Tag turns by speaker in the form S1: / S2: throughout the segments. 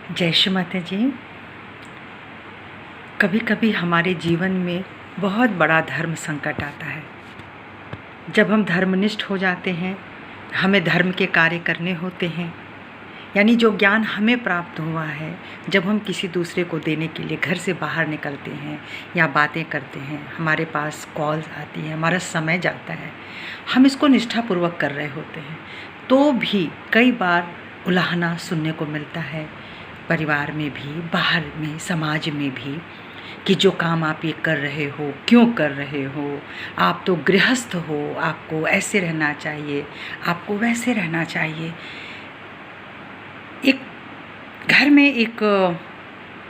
S1: जय श्री माता जी। कभी कभी हमारे जीवन में बहुत बड़ा धर्म संकट आता है। जब हम धर्मनिष्ठ हो जाते हैं, हमें धर्म के कार्य करने होते हैं, यानी जो ज्ञान हमें प्राप्त हुआ है, जब हम किसी दूसरे को देने के लिए घर से बाहर निकलते हैं या बातें करते हैं, हमारे पास कॉल्स आती हैं, हमारा समय जाता है, हम इसको निष्ठापूर्वक कर रहे होते हैं, तो भी कई बार उलाहना सुनने को मिलता है, परिवार में भी, बाहर में, समाज में भी, कि जो काम आप ये कर रहे हो, क्यों कर रहे हो, आप तो गृहस्थ हो, आपको ऐसे रहना चाहिए, आपको वैसे रहना चाहिए। एक घर में एक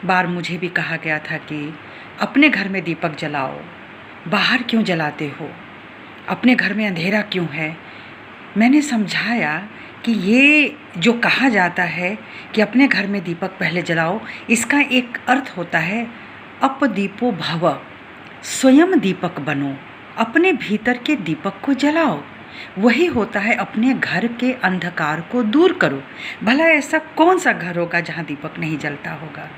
S1: बार मुझे भी कहा गया था कि अपने घर में दीपक जलाओ, बाहर क्यों जलाते हो, अपने घर में अंधेरा क्यों है। मैंने समझाया कि ये जो कहा जाता है कि अपने घर में दीपक पहले जलाओ, इसका एक अर्थ होता है अपदीपो भव, स्वयं दीपक बनो, अपने भीतर के दीपक को जलाओ। वही होता है अपने घर के अंधकार को दूर करो। भला ऐसा कौन सा घर होगा जहाँ दीपक नहीं जलता होगा।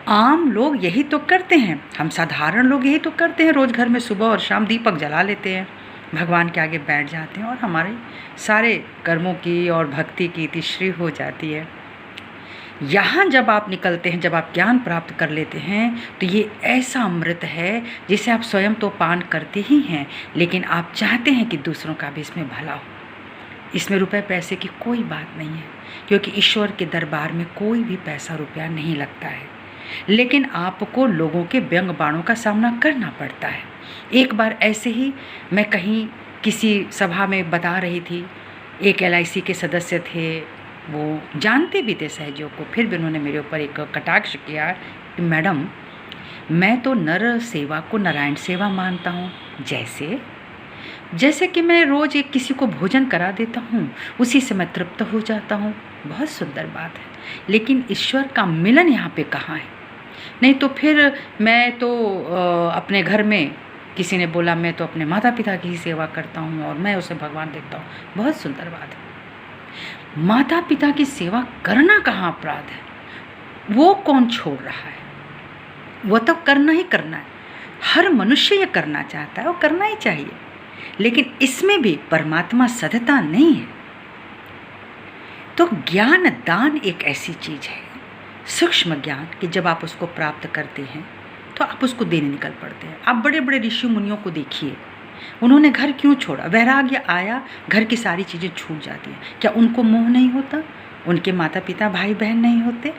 S1: आम लोग यही तो करते हैं, हम साधारण लोग यही तो करते हैं, रोज़ घर में सुबह और शाम दीपक जला लेते हैं, भगवान के आगे बैठ जाते हैं और हमारे सारे कर्मों की और भक्ति की तीसरी हो जाती है। यहाँ जब आप निकलते हैं, जब आप ज्ञान प्राप्त कर लेते हैं, तो ये ऐसा अमृत है जिसे आप स्वयं तो पान करते ही हैं, लेकिन आप चाहते हैं कि दूसरों का भी इसमें भला हो। इसमें रुपए पैसे की कोई बात नहीं है, क्योंकि ईश्वर के दरबार में कोई भी पैसा रुपया नहीं लगता है, लेकिन आपको लोगों के व्यंग बाणों का सामना करना पड़ता है। एक बार ऐसे ही मैं कहीं किसी सभा में बता रही थी, एक LIC के सदस्य थे, वो जानते भी थे सहयोग को, फिर भी उन्होंने मेरे ऊपर एक कटाक्ष किया कि मैडम, मैं तो नर सेवा को नारायण सेवा मानता हूँ। जैसे कि मैं रोज़ एक किसी को भोजन करा देता हूँ, उसी से मैं तृप्त हो जाता हूँ। बहुत सुंदर बात है, लेकिन ईश्वर का मिलन यहाँ पे कहाँ है। नहीं तो फिर मैं तो अपने घर में, किसी ने बोला मैं तो अपने माता पिता की ही सेवा करता हूँ और मैं उसे भगवान देखता हूँ। बहुत सुंदर बात है। माता पिता की सेवा करना कहाँ अपराध है, वो कौन छोड़ रहा है, वो तो करना ही करना है। हर मनुष्य ये करना चाहता है, वो करना ही चाहिए, लेकिन इसमें भी परमात्मा सदता नहीं है। तो ज्ञान दान एक ऐसी चीज़ है, सूक्ष्म ज्ञान, कि जब आप उसको प्राप्त करते हैं तो आप उसको देने निकल पड़ते हैं। आप बड़े बड़े ऋषि मुनियों को देखिए, उन्होंने घर क्यों छोड़ा, वैराग्य आया, घर की सारी चीज़ें छूट जाती हैं। क्या उनको मोह नहीं होता, उनके माता पिता भाई बहन नहीं होते,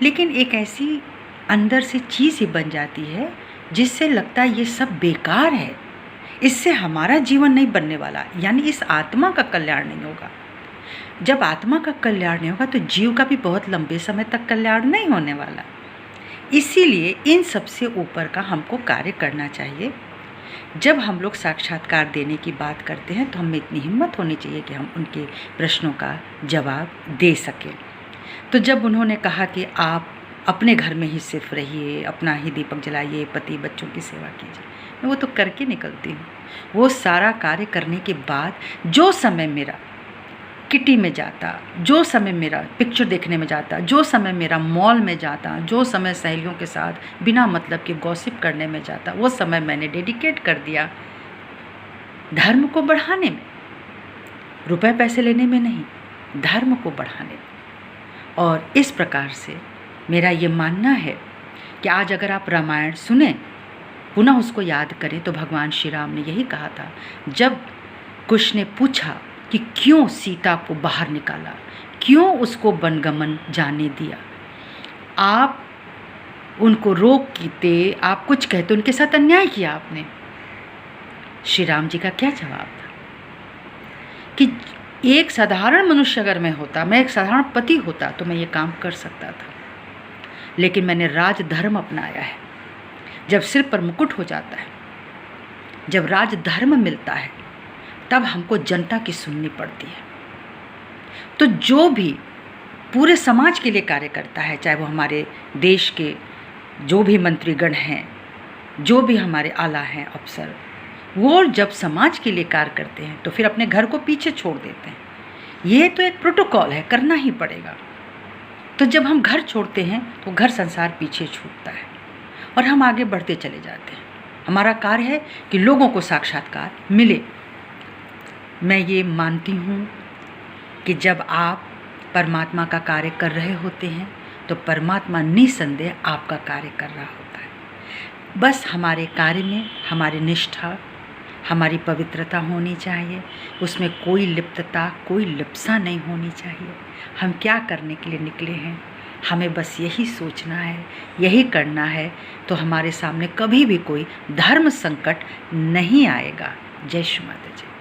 S1: लेकिन एक ऐसी अंदर से चीज़ ही बन जाती है जिससे लगता है ये सब बेकार है, इससे हमारा जीवन नहीं बनने वाला, यानी इस आत्मा का कल्याण नहीं होगा। जब आत्मा का कल्याण नहीं होगा तो जीव का भी बहुत लंबे समय तक कल्याण नहीं होने वाला। इसीलिए इन सबसे ऊपर का हमको कार्य करना चाहिए। जब हम लोग साक्षात्कार देने की बात करते हैं तो हमें इतनी हिम्मत होनी चाहिए कि हम उनके प्रश्नों का जवाब दे सकें। तो जब उन्होंने कहा कि आप अपने घर में ही सिर्फ रहिए, अपना ही दीपक जलाइए, पति बच्चों की सेवा कीजिए, मैं वो तो करके निकलती हूँ। वो सारा कार्य करने के बाद जो समय मेरा किटी में जाता, जो समय मेरा पिक्चर देखने में जाता, जो समय मेरा मॉल में जाता, जो समय सहेलियों के साथ बिना मतलब के गॉसिप करने में जाता, वो समय मैंने डेडिकेट कर दिया धर्म को बढ़ाने में, रुपए पैसे लेने में नहीं, धर्म को बढ़ाने में। और इस प्रकार से मेरा ये मानना है कि आज अगर आप रामायण सुने, पुनः उसको याद करें, तो भगवान श्री राम ने यही कहा था, जब कुश ने पूछा कि क्यों सीता को बाहर निकाला, क्यों उसको वनगमन जाने दिया, आप उनको रोकते, आप कुछ कहते, उनके साथ अन्याय किया आपने। श्री राम जी का क्या जवाब था कि एक साधारण मनुष्य अगर मैं होता, मैं एक साधारण पति होता, तो मैं ये काम कर सकता था, लेकिन मैंने राजधर्म अपनाया है। जब सिर पर मुकुट हो जाता है, जब राजधर्म मिलता है, तब हमको जनता की सुननी पड़ती है। तो जो भी पूरे समाज के लिए कार्य करता है, चाहे वो हमारे देश के जो भी मंत्रीगण हैं, जो भी हमारे आला हैं अफसर, वो जब समाज के लिए कार्य करते हैं तो फिर अपने घर को पीछे छोड़ देते हैं। ये तो एक प्रोटोकॉल है, करना ही पड़ेगा। तो जब हम घर छोड़ते हैं तो घर संसार पीछे छूटता है और हम आगे बढ़ते चले जाते हैं। हमारा कार्य है कि लोगों को साक्षात्कार मिले। मैं ये मानती हूँ कि जब आप परमात्मा का कार्य कर रहे होते हैं तो परमात्मा निसंदेह आपका कार्य कर रहा होता है। बस हमारे कार्य में हमारी निष्ठा, हमारी पवित्रता होनी चाहिए, उसमें कोई लिप्तता, कोई लिप्सा नहीं होनी चाहिए। हम क्या करने के लिए निकले हैं, हमें बस यही सोचना है, यही करना है, तो हमारे सामने कभी भी कोई धर्म संकट नहीं आएगा। जय श्री माता जी।